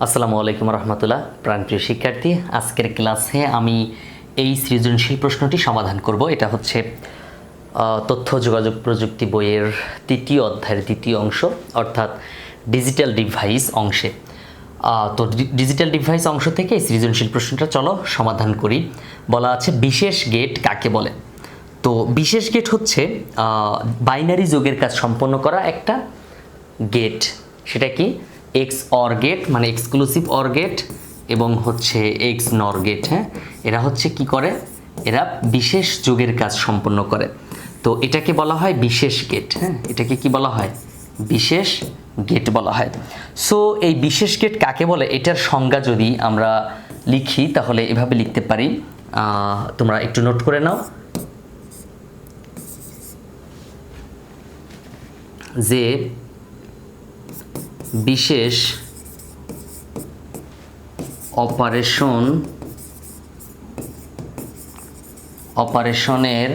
আসসালামু আলাইকুম রহমতুল্লাহ। প্রাণপ্রিয় শিক্ষার্থী, আজকের ক্লাসে আমি এই সৃজনশীল প্রশ্নটি সমাধান করব। এটা হচ্ছে তথ্য যোগাযোগ প্রযুক্তি বইয়ের তৃতীয় অধ্যায়ের দ্বিতীয় অংশ, অর্থাৎ ডিজিটাল ডিভাইস অংশে। তো ডিজিটাল ডিভাইস অংশ থেকে এই সৃজনশীল প্রশ্নটা চলো সমাধান করি। বলা আছে বিশেষ গেট কাকে বলে। তো বিশেষ গেট হচ্ছে বাইনারি যোগের কাজ সম্পন্ন করা একটা গেট। সেটা কি? এক্স অর গেট, মানে এক্সক্লুসিভ অর গেট, এবং হচ্ছে এক্স নর গেট। হ্যাঁ, এরা হচ্ছে কি করে? এরা বিশেষ যোগের কাজ সম্পন্ন করে। তো এটাকে বলা হয় বিশেষ গেট। হ্যাঁ, এটাকে কি বলা হয়? বিশেষ গেট বলা হয়। সো এই বিশেষ গেট কাকে বলে এটার সংজ্ঞা যদি আমরা লিখি তাহলে এভাবে লিখতে পারি। তোমরা একটু নোট করে নাও যে বিশেষ অপারেশনের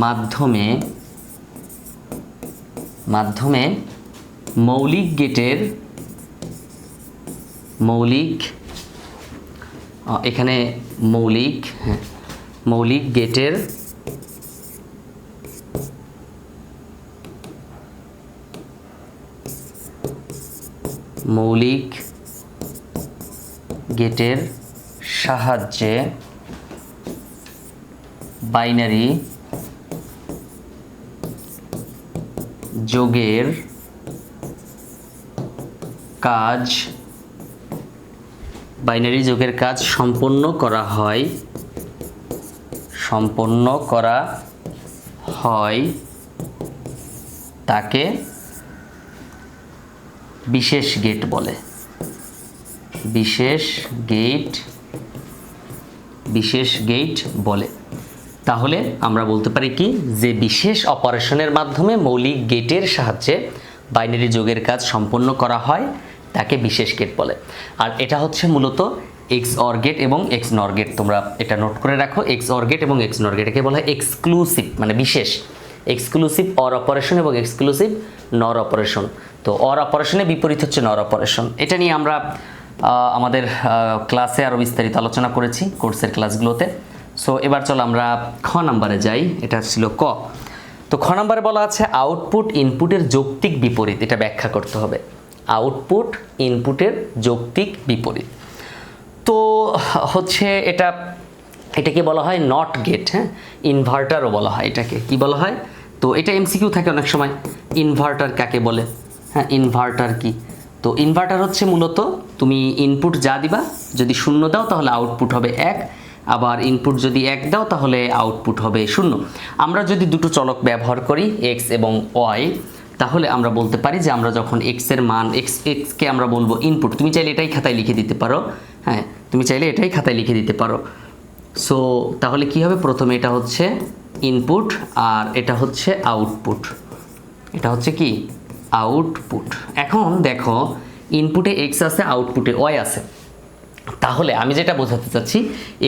মাধ্যমে মৌলিক গেটের এখানে মৌলিক গেটের সাহায্যে বাইনারি যোগের কাজ সম্পন্ন করা হয় তাকে বিশেষ গেট বলে। তাহলে আমরা বলতে পারি কি, যে বিশেষ অপারেশনের মাধ্যমে মৌলিক গেটের সাহায্যে বাইনারি যোগের কাজ সম্পন্ন করা হয় তাকে বিশেষ গেট বলে। আর এটা হচ্ছে মূলত এক্স অর গেট এবং এক্স নর গেট। তোমরা এটা নোট করে রাখো, এক্স অর গেট এবং এক্স নর গেট। একে বলা হয় এক্সক্লুসিভ, মানে বিশেষ। এক্সক্লুসিভ অর অপারেশন এবং এক্সক্লুসিভ নর অপারেশন। তো অর অপারেশনের বিপরীত হচ্ছে নর অপারেশন। এটা নিয়ে আমরা আমাদের ক্লাসে আরও বিস্তারিত আলোচনা করেছি কোর্সের ক্লাসগুলোতে। সো এবার চলো আমরা খ নাম্বারে যাই। এটা ছিল ক। তো খ নাম্বারে বলা আছে আউটপুট ইনপুটের যৌক্তিক বিপরীত। এটা ব্যাখ্যা করতে হবে। আউটপুট ইনপুটের যৌক্তিক বিপরীত। তো হচ্ছে এটাকে বলা হয় নট গেট। হ্যাঁ, ইনভার্টারও বলা হয়। এটাকে কি বলা হয়? তো এটা এমসিকিউ থাকে অনেক সময়। ইনভার্টার কাকে বলে? হ্যাঁ, ইনভার্টার কি? তো ইনভার্টার হচ্ছে মূলত তুমি ইনপুট যা দিবা, যদি 0 দাও তাহলে আউটপুট হবে 1, আবার ইনপুট যদি 1 দাও তাহলে আউটপুট হবে 0। আমরা যদি দুটো চলক ব্যবহার করি এক্স এবং ওয়াই, তাহলে আমরা বলতে পারি যে আমরা যখন এক্স এর মান এক্সকে আমরা বলবো ইনপুট। তুমি চাইলে এটাই খাতায় লিখে দিতে পারো। হ্যাঁ, তুমি চাইলে এটাই খাতায় লিখে দিতে পারো। সো তাহলে কি হবে? প্রথমে এটা হচ্ছে ইনপুট আর এটা হচ্ছে আউটপুট। এটা হচ্ছে কি? আউটপুট। এখন দেখো, ইনপুটে এক্স আছে, আউটপুটে ওয়াই আছে। তাহলে আমি যেটা বোঝাতে চাচ্ছি,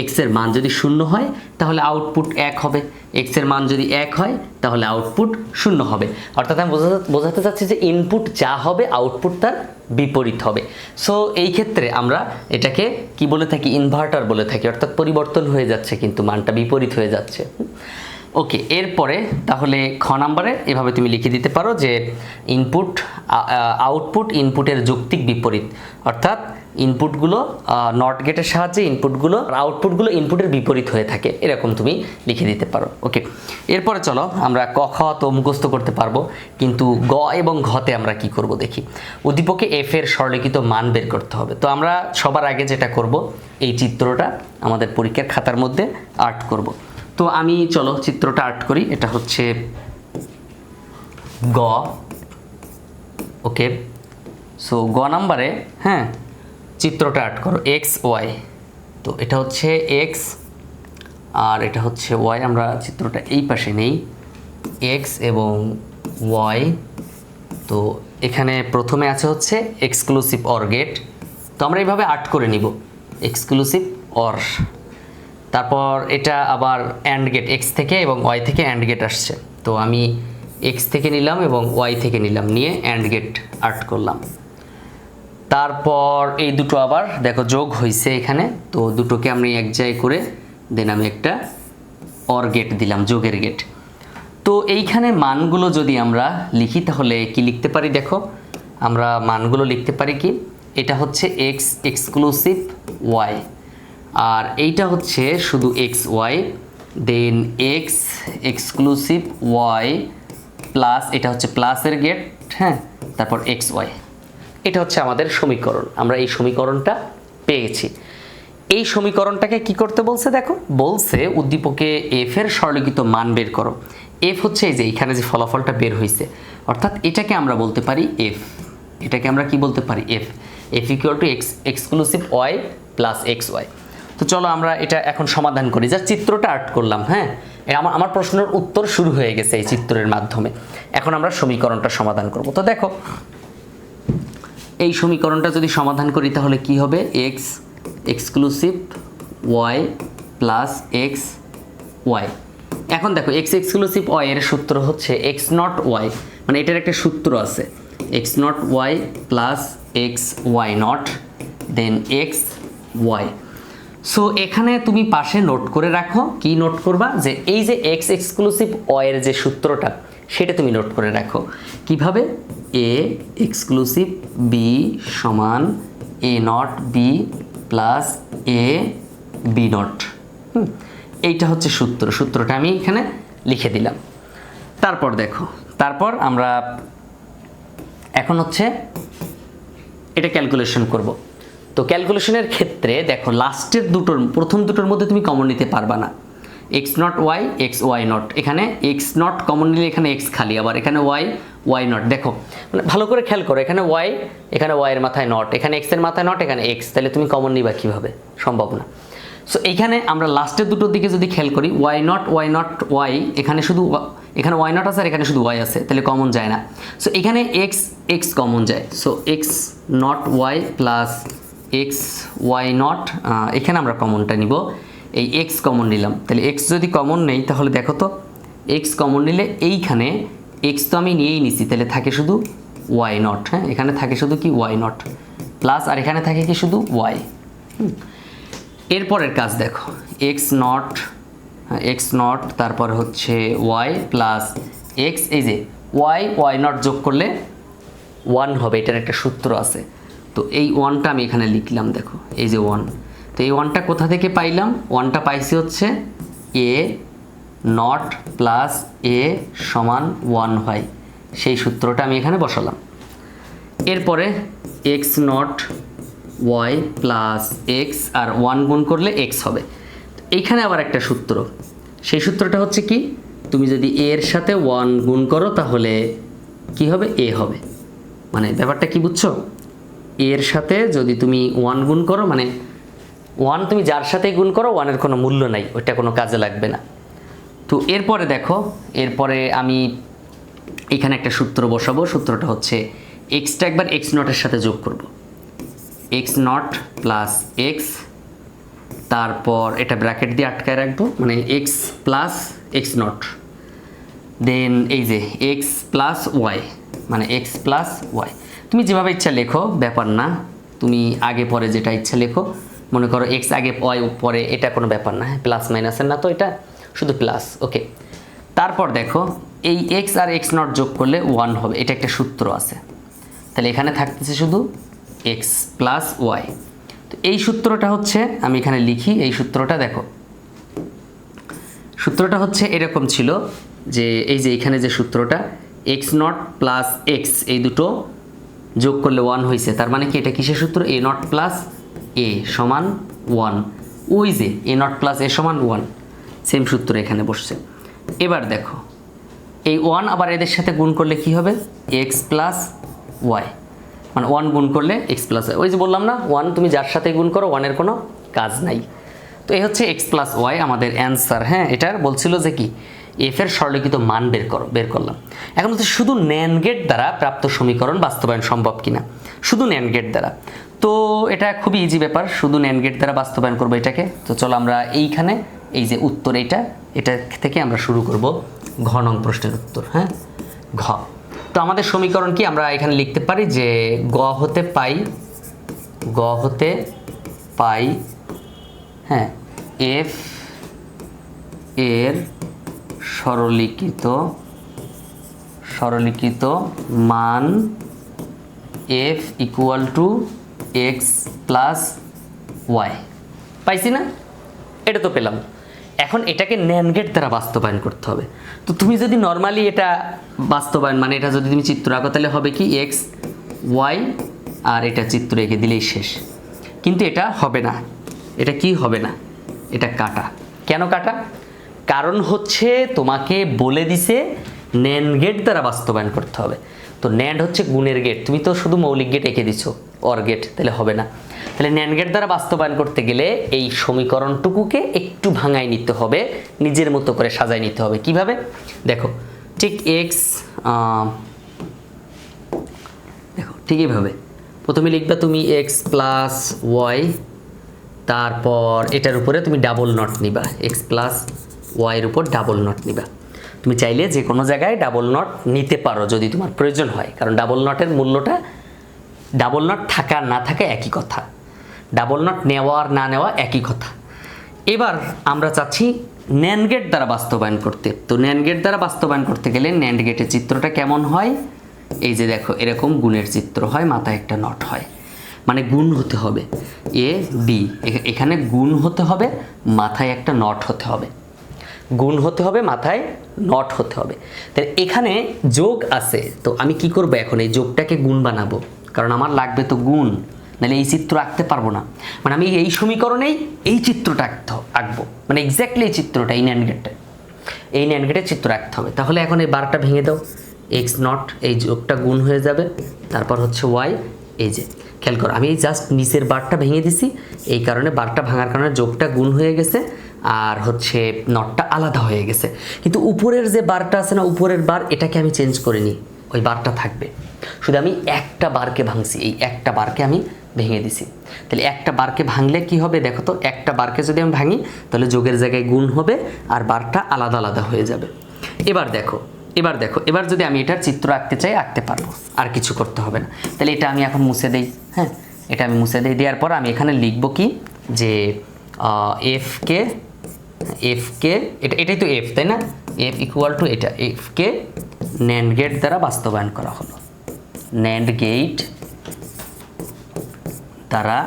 এক্স এর মান যদি 0 হয় তাহলে আউটপুট 1 হবে, এক্স এর মান যদি 1 হয় তাহলে আউটপুট 0 হবে। অর্থাৎ আমি বোঝাতে চাচ্ছি যে ইনপুট যা হবে আউটপুট তার বিপরীত হবে। সো এই ক্ষেত্রে আমরা এটাকে কি বলে থাকি? ইনভার্টার বলে থাকি। অর্থাৎ পরিবর্তন হয়ে যাচ্ছে, কিন্তু মানটা বিপরীত হয়ে যাচ্ছে। ওকে, এরপরে তাহলে খ নাম্বারে এভাবে তুমি লিখে দিতে পারো যে আউটপুট ইনপুটের যৌক্তিক বিপরীত। অর্থাৎ ইনপুটগুলো নট গেটের সাহায্যে আউটপুটগুলো ইনপুটের বিপরীত হয়ে থাকে, এরকম তুমি লিখে দিতে পারো। ওকে, এরপরে চলো আমরা ক খ তো মুখস্থ করতে পারবো, কিন্তু গ এবং ঘতে আমরা কি করব দেখি। উদ্দীপকে এফ এর সরলীকৃত মান বের করতে হবে। তো আমরা সবার আগে যেটা করব, এই চিত্রটা আমাদের পরীক্ষার খাতার মধ্যে আর্ট করব। তো আমি চলো চিত্রটা আর্ট করি। এটা হচ্ছে গ। ওকে, সো গ নাম্বারে হ্যাঁ চিত্রটা আর্ট করো এক্স ওয়াই। তো এটা হচ্ছে এক্স আর এটা হচ্ছে ওয়াই। আমরা চিত্রটা এই পাশে নেই, এক্স এবং ওয়াই। তো এখানে প্রথমে আছে হচ্ছে এক্সক্লুসিভ অর গেট। তো আমরা এইভাবে আর্ট করে নিব, এক্সক্লুসিভ অর। তারপর এটা আবার অ্যান্ড গেট, এক্স থেকে এবং ওয়াই থেকে অ্যান্ড গেট আসছে। তো আমি এক্স থেকে নিলাম এবং ওয়াই থেকে নিলাম, নিয়ে অ্যান্ড গেট আর্ট করলাম। তারপর এই দুটো আবার দেখো যোগ হয়েছে এখানে, তো দুটোকে আমি এক জায়গায় করে দেন আমি একটা অর গেট দিলাম, যোগের গেট। তো এইখানে মানগুলো যদি আমরা লিখি তাহলে কি লিখতে পারি দেখো, আমরা মানগুলো লিখতে পারি কি, এটা হচ্ছে এক্স এক্সক্লুসিভ ওয়াই, আর এইটা হচ্ছে শুধু এক্স ওয়াই, দেন এক্স এক্সক্লুসিভ ওয়াই প্লাস, এটা হচ্ছে প্লাসের গেট, হ্যাঁ, তারপর এক্স ওয়াই। এটা হচ্ছে আমাদের সমীকরণ, আমরা এই সমীকরণটা পেয়েছি। এই সমীকরণটাকে কি করতে বলছে দেখো, বলছে উদ্দীপকে এফ এর সরলীকৃত মান বের করো। এফ হচ্ছে এই যে এখানে যে ফলাফলটা বের হয়েছে, অর্থাৎ এটাকে আমরা বলতে পারি এফ, এটাকে আমরা কি বলতে পারি F, F equal to X exclusive Y plus X Y. তো চলো আমরা এটা এখন সমাধান করি, যা চিত্রটা আর্ট করলাম, হ্যাঁ, আমার প্রশ্নের উত্তর শুরু হয়ে গেছে এই চিত্রের মাধ্যমে। এখন আমরা সমীকরণটা সমাধান করব। তো দেখো এই সমীকরণটা যদি সমাধান করি তাহলে কি হবে, X exclusive Y plus X Y. এখন দেখো এক্স এক্সক্লুসিভ ওয়াই এর সূত্র হচ্ছে এক্স নট ওয়াই, মানে এটার একটা সূত্র আছে, X not Y plus X Y not then X Y. So এখানে তুমি পাশে নোট করে রাখো, কি নোট করবা, যে এই যে এক্স এক্সক্লুসিভ ওয়াই এর যে সূত্রটা সেটা তুমি নোট করে রাখো। কিভাবে, এ এক্সক্লুসিভ বি সমান A not B plus A B not. এইটা হচ্ছে সূত্র, সূত্রটা আমি এখানে লিখে দিলাম। তারপর দেখো, তারপর আমরা এখন হচ্ছে এটা ক্যালকুলেশন করব। তো ক্যালকুলেশনের ক্ষেত্রে দেখো লাস্টের দুটোর, প্রথম দুটোর মধ্যে তুমি কমন নিতে পারবা না, X not Y X Y not, এখানে এক্স নট কমন নিলে এখানে এক্স খালি, আবার এখানে ওয়াই ওয়াই নট। দেখো মানে ভালো করে খেয়াল করো, এখানে ওয়াই, এখানে ওয়াইয়ের মাথায় নট, এখানে এক্সের মাথায় নট, এখানে এক্স, তাহলে তুমি কমন নিবা কীভাবে, সম্ভব না। সো এইখানে আমরা লাস্টের দুটোর দিকে যদি খেয়াল করি, ওয়াই নট ওয়াই, এখানে শুধু এখানে ওয়াই নট আছে আর এখানে শুধু ওয়াই আছে, তাহলে কমন যায় না। সো এখানে এক্স এক্স কমন যায়, so X not Y plus X Y not, এখানে আমরা কমনটা নিব, এই এক্স কমন নিলাম, তাহলে এক্স যদি কমন নেই তাহলে দেখো তো এক্স কমন নিলে এইখানে এক্স তো আমি নিয়েই নিছি, তাহলে থাকে শুধু ওয়াই নট, হ্যাঁ, এখানে থাকে শুধু কি ওয়াই নট প্লাস, আর এখানে থাকে কি শুধু ওয়াই। এরপরের কাজ দেখো, এক্স নট তারপর হচ্ছে ওয়াই প্লাস এক্স, এই যে ওয়াই নট যোগ করলে 1 হবে, এটার একটা সূত্র আছে। তো এই 1টা আমি এখানে লিখলাম, দেখো এই যে 1, তো এই 1টা কোথা থেকে পাইলাম, 1টা পাইছি হচ্ছে এ নট প্লাস এ সমান 1 হয়, সেই সূত্রটা আমি এখানে বসালাম। এরপরে X not Y plus X আর 1 গুণ করলে এক্স হবে। এইখানে আবার একটা সূত্র, সেই সূত্রটা হচ্ছে কি, তুমি যদি এ এর সাথে 1 গুণ করো তাহলে কি হবে, এ হবে, মানে ব্যাপারটা কি বুঝছো, এর সাথে যদি তুমি 1 গুণ করো, মানে 1 তুমি যার সাথেই গুণ করো 1-এর কোনো মূল্য নাই, ওইটা কোনো কাজে লাগবে না। তো এরপরে দেখো, এরপরে আমি এখানে একটা সূত্র বসাবো, সূত্রটা হচ্ছে এক্সটা একবার এক্স নটের সাথে যোগ করব, এক্স নট প্লাস এক্স, তারপর এটা ব্র্যাকেট দিয়ে আটকায় রাখবো, মানে এক্স প্লাস এক্স নট, দেন এই যে এক্স প্লাস ওয়াই, মানে এক্স প্লাস ওয়াই। তুমি যেভাবে ইচ্ছা লেখো, ব্যাপার না, তুমি আগে পরে যেটা ইচ্ছা লেখো, মনে করো এক্স আগে ওয়াই পরে, এটা কোনো ব্যাপার না, হ্যাঁ, প্লাস মাইনাসের না, তো এটা শুধু প্লাস, ওকে। তারপর দেখো এই এক্স আর এক্স নট যোগ করলে 1 হবে, এটা একটা সূত্র আছে, তাহলে এখানে থাকতেছে শুধু এক্স প্লাস ওয়াই। তো এই সূত্রটা হচ্ছে, আমি এখানে লিখি এই সূত্রটা, দেখো সূত্রটা হচ্ছে এরকম ছিল যে এই যে এখানে যে সূত্রটা এক্স নট প্লাস এক্স, এই দুটো যোগ করলে 1 হয়েছে, তার মানে কি এটা কিসের সূত্র, এ নট প্লাস এ সমান 1, ওই যে এ নট প্লাস এ সমান 1, সেম সূত্র এখানে বসছে। এবার দেখো এই 1 আবার এদের সাথে গুণ করলে কি হবে, এক্স প্লাস ওয়াই, মানে 1 গুণ করলে এক্স প্লাস ওয়াই, ওই যে বললাম না 1 তুমি যার সাথে গুণ করো 1-এর কোনো কাজ নাই। তো এই হচ্ছে এক্স প্লাস ওয়াই আমাদের অ্যান্সার, হ্যাঁ। এটার বলছিল যে কি, এফ এর সরলীকৃত মান বের করলাম। এখন হচ্ছে শুধু ন্যান্ড গেট দ্বারা প্রাপ্ত সমীকরণ বাস্তবায়ন সম্ভব কিনা, শুধু ন্যান্ড গেট দ্বারা। তো এটা খুবই ইজি ব্যাপার, শুধু ন্যান্ড গেট দ্বারা বাস্তবায়ন করবো এটাকে। তো চলো আমরা এইখানে এই যে উত্তর, এটা থেকে আমরা শুরু করব ঘ নং প্রশ্নের উত্তর, হ্যাঁ, ঘ। তো আমাদের সমীকরণ কি, আমরা এখানে লিখতে পারি যে গ হতে পাই গ হতে পাই, হ্যাঁ, এফ এর সরলীকৃত মান F equal to X plus Y. পাইছি না? এটা তো পেলাম। এখন এটাকে ন্যান্ড গেট দ্বারা বাস্তবায়ন করতে হবে। তো তুমি যদি নর্মালি এটা বাস্তবায়ন মানে এটা যদি তুমি চিত্র আঁকো তাহলে হবে কি এক্স ওয়াই আর এটা চিত্র এঁকে দিলেই শেষ। কিন্তু এটা হবে না। এটা কি হবে না? এটা কাটা। কেন কাটা? কারণ হচ্ছে তোমাকে বলে দিছে ন্যান্ড গেট দ্বারা বাস্তবায়ন করতে হবে। তো ন্যান্ড হচ্ছে গুণের গেট, তুমি তো শুধু মৌলিক গেট এঁকে দিছো অর গেট, তাহলে হবে না। তাহলে ন্যান্ড গেট দ্বারা বাস্তবায়ন করতে গেলে এই সমীকরণটুকুকে একটু ভাঙাই নিতে হবে, নিজের মতো করে সাজাই নিতে হবে। কিভাবে? দেখো, ঠিক এক্স দেখো ঠিক এইভাবে প্রথমে লিখবা তুমি এক্স প্লাস ওয়াই, তারপর এটার উপরে তুমি ডাবল নট নিবা, এক্স প্লাস ওয়াইয়ের উপর ডাবল নট নিবা। তুমি চাইলে যে কোনো জায়গায় ডাবল নট নিতে পারো যদি তোমার প্রয়োজন হয়, কারণ ডাবল নটের মূল্যটা, ডাবল নট থাকা আর না থাকা একই কথা, ডাবল নট নেওয়া আর না নেওয়া একই কথা। এবার আমরা চাচ্ছি ন্যান্ড গেট দ্বারা বাস্তবায়ন করতে। তো ন্যান্ড গেট দ্বারা বাস্তবায়ন করতে গেলে ন্যান্ড গেটের চিত্রটা কেমন হয়? এই যে দেখো, এরকম গুণের চিত্র হয়, মাথায় একটা নট হয়, মানে গুণ হতে হবে এ বি, এখানে গুণ হতে হবে, মাথায় একটা নট হতে হবে, গুণ হতে হবে, মাথায় নট হতে হবে। তাহলে এখানে যোগ আছে, তো আমি কি করব এখন? এই যোগটাকে গুণ বানাবো, কারণ আমার লাগবে তো গুণ, নাহলে এই চিত্র আঁকতে পারবো না। মানে আমি এই সমীকরণেই এই চিত্রটা আঁকবো, মানে এক্স্যাক্টলি এই চিত্রটা, এই ন্যান্ড গেটের চিত্র আঁকতে হবে। তাহলে এখন এই বারটা ভেঙে দাও, এক্স নট, এই যোগটা গুণ হয়ে যাবে, তারপর হচ্ছে ওয়াই। এই যে খেয়াল করো, আমি এই জাস্ট নিচের বারটা ভেঙে দিছি, এই কারণে বারটা ভাঙার কারণে যোগটা গুণ হয়ে গেছে আর হচ্ছে নটটা আলাদা হয়ে গেছে। কিন্তু উপরের যে বারটা আছে না, উপরের বার, এটাকে আমি চেঞ্জ করিনি, ওই বারটা থাকবে, শুধু আমি একটা বারকে ভাঙছি, এই একটা বারকে আমি ভেঙে দিছি। তাহলে একটা বারকে ভাঙলে কি হবে দেখো তো, একটা বারকে যদি আমি ভাঙি তাহলে যোগের জায়গায় গুণ হবে আর বারটা আলাদা আলাদা হয়ে যাবে। এবার দেখো, এবার যদি আমি এটার চিত্র আঁকতে চাই আঁকতে পারবো, আর কিছু করতে হবে না। তাহলে এটা আমি এখন মুছে দেই, হ্যাঁ, এটা আমি মুছে দিই। দেওয়ার পর আমি এখানে লিখব কি, যে এফকে এটাই তো এফ, তাই না? এফ ইকুয়াল টু এটা, এফকে ন্যান্ড গেট দ্বারা বাস্তবায়ন করা হলো, ন্যান্ড গেট দ্বারা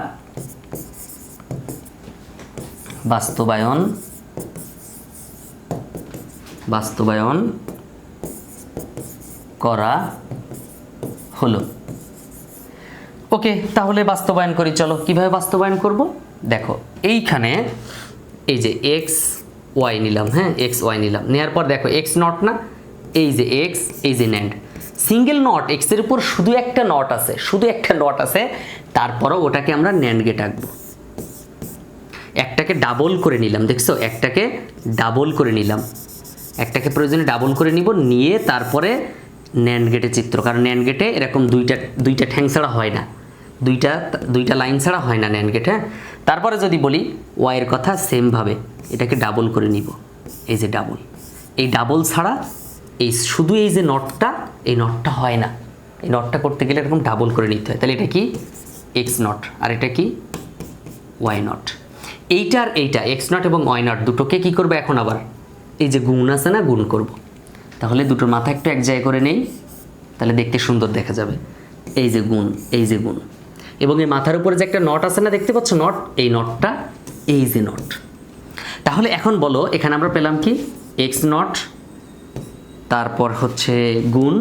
বাস্তবায়ন করা হলো। ওকে, তাহলে বাস্তবায়ন করি, চলো। কিভাবে বাস্তবায়ন করব? দেখো, এইখানে এই যে এক্স ওয়াই নিলাম, হ্যাঁ, এক্স ওয়াই নিলাম, নেওয়ার পর দেখো এক্স নট না, এই যে এক্স, এই যে ন্যান্ড, সিঙ্গেল নট, এক্সের উপর শুধু একটা নট আছে, তারপরও ওটাকে আমরা ন্যান্ড গেট আঁকবো। একটাকে ডাবল করে নিলাম, দেখছো, একটাকে ডাবল করে নিলাম, একটাকে প্রয়োজনে ডাবল করে নিব, নিয়ে তারপরে ন্যান্ড গেটের চিত্র, কারণ ন্যান্ড গেটে এরকম দুইটা ঠ্যাং ছাড়া হয় না, দুইটা লাইন ছাড়া হয় না ন্যান্ড গেট। হ্যাঁ, তারপরে যদি বলি ওয়াইয়ের কথা, সেমভাবে এটাকে ডাবল করে নিব, এই যে ডাবল, এই ডাবল ছাড়া এই শুধু এই যে নটটা, এই নটটা হয় না, এই নটটা করতে গেলে এরকম ডাবল করে নিতে হয়। তাহলে এটা কি এক্স নট আর এটা কি ওয়াই নট। এইটার এইটা এক্স নট এবং ওয়াই নট দুটোকে কি করবে এখন? আবার এই যে গুণ আছে না, গুণ করব। তাহলে দুটোর মাথা একটু এক জায়গায় করে নেই, তাহলে দেখতে সুন্দর দেখা যাবে। এই যে গুণ, এই যে গুণ, এবং এই মাথার উপরে যে একটা নট আছে না, দেখতে পাচ্ছ নট, এই নটটা, এই যে নট। তাহলে এখন বলো, এখানে আমরা পেলাম কি? এক্স নট, তারপর হচ্ছে গুণ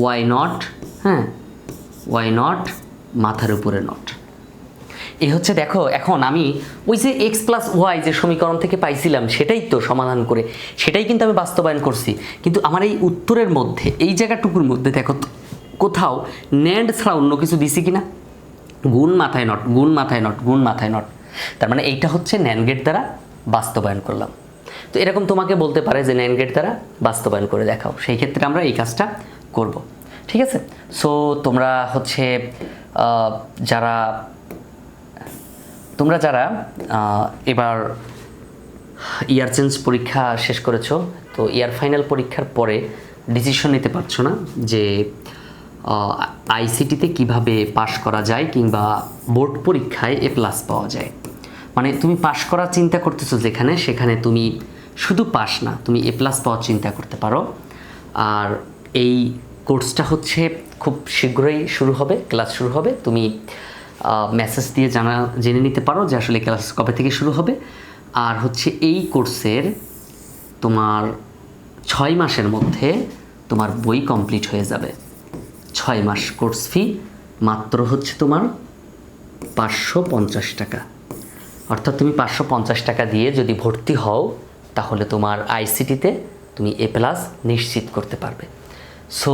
ওয়াই নট, হ্যাঁ, ওয়াই নট, মাথার উপরে নট। এই হচ্ছে, দেখো, এখন আমি ওই যে এক্স প্লাস ওয়াই যে সমীকরণ থেকে পাইছিলাম সেটাই তো সমাধান করে, সেটাই কিন্তু আমি বাস্তবায়ন করছি। কিন্তু আমার এই উত্তরের মধ্যে, এই জায়গাটুকুর মধ্যে দেখো কোথাও ন্যান্ড ছাড়া অন্য কিছু দিছি কিনা? গুণ মাথায় নট, গুণ মাথায় নট, গুণ মাথায় নট, তার মানে এইটা হচ্ছে ন্যান্ড গেট দ্বারা বাস্তবায়ন করলাম। তো এরকম তোমাকে বলতে পারে যে ন্যান্ড গেট দ্বারা বাস্তবায়ন করে দেখাও, সেই ক্ষেত্রে আমরা এই কাজটা করব। ঠিক আছে? সো তোমরা হচ্ছে যারা এবার ইয়ার চেঞ্জ পরীক্ষা শেষ করেছো, তো ইয়ার ফাইনাল পরীক্ষার পরে ডিসিশন নিতে পারছো না যে আইসিটিতে কিভাবে পাশ করা যায় কিংবা বোর্ড পরীক্ষায় এ প্লাস পাওয়া যায়। মানে তুমি পাশ করার চিন্তা করতেছো যেখানে, সেখানে তুমি শুধু পাস না, তুমি এ প্লাস পাওয়ার চিন্তা করতে পারো। আর এই কোর্সটা হচ্ছে খুব শীঘ্রই শুরু হবে, ক্লাস শুরু হবে। তুমি মেসেজ দিয়ে জেনে নিতে পারো যে আসলে ক্লাস কবে থেকে শুরু হবে। আর হচ্ছে এই কোর্সের তোমার 6 মাসের মধ্যে তোমার বই কমপ্লিট হয়ে যাবে। 6 মাস কোর্স ফি মাত্র হচ্ছে তোমার 550 টাকা। অর্থাৎ তুমি 550 টাকা দিয়ে যদি ভর্তি হও তাহলে তোমার আইসিটিতে তুমি এ প্লাস নিশ্চিত করতে পারবে। সো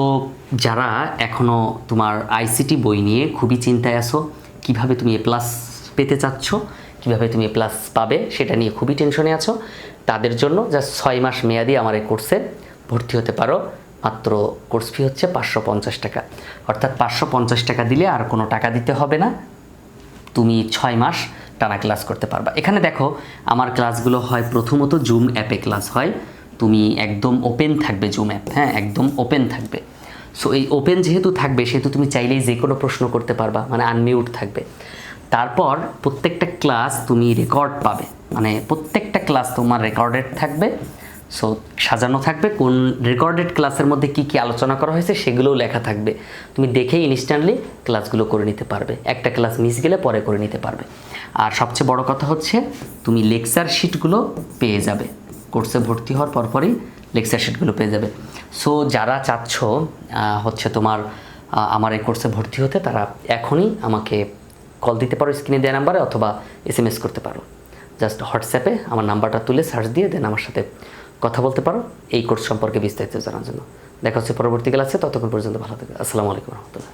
যারা এখনও তোমার আইসিটি বই নিয়ে খুবই চিন্তায় আছো, কিভাবে তুমি এ প্লাস পেতে চাচ্ছ, কিভাবে তুমি এ প্লাস পাবে সেটা নিয়ে খুবই টেনশনে আছো, তাদের জন্য জাস্ট 6 মাস মেয়াদি আমার এই কোর্সে ভর্তি হতে পারো। মাত্র কোর্স ফি হচ্ছে 550 টাকা। অর্থাৎ 550 টাকা দিলে আর কোনো টাকা দিতে হবে না, তুমি 6 মাস টানা ক্লাস করতে পারবা। এখানে দেখো আমার ক্লাসগুলো হয় প্রথমত জুম অ্যাপে ক্লাস হয়। তুমি একদম ওপেন থাকবে জুম অ্যাপ, হ্যাঁ একদম ওপেন থাকবে। সো এই ওপেন যেহেতু থাকবে সেহেতু তুমি চাইলেই যে কোনো প্রশ্ন করতে পারবা, মানে আনমিউট থাকবে। তারপর প্রত্যেকটা ক্লাস তুমি রেকর্ড পাবে, মানে প্রত্যেকটা ক্লাস তোমার রেকর্ডেড থাকবে। সো সাজানো থাকবে কোন রেকর্ডেড ক্লাসের মধ্যে কি কি আলোচনা করা হয়েছে সেগুলোও লেখা থাকবে। তুমি দেখেই ইনস্ট্যান্টলি ক্লাসগুলো করে নিতে পারবে, একটা ক্লাস মিস গেলে পরে করে নিতে পারবে। আর সবচেয়ে বড় কথা হচ্ছে তুমি লেকচার শিটগুলো পেয়ে যাবে, কোর্সে ভর্তি হওয়ার পরপরই লেকচার শিটগুলো পেয়ে যাবে। সো যারা চাচ্ছ হচ্ছে তোমার আমার এই কোর্সে ভর্তি হতে, তারা এখনই আমাকে কল দিতে পারো স্ক্রিনে দেওয়া নাম্বারে, অথবা SMS করতে পারো। জাস্ট হোয়াটসঅ্যাপে আমার নাম্বারটা তুলে সার্চ দিয়ে দেন আমার সাথে কথা বলতে পারো এই কোর্স সম্পর্কে বিস্তারিত জানার জন্য। দেখা হচ্ছে পরবর্তী ক্লাসে, ততক্ষণ পর্যন্ত ভালো থাকবে। আসসালামু আলাইকুম রহমতুল্লাহ।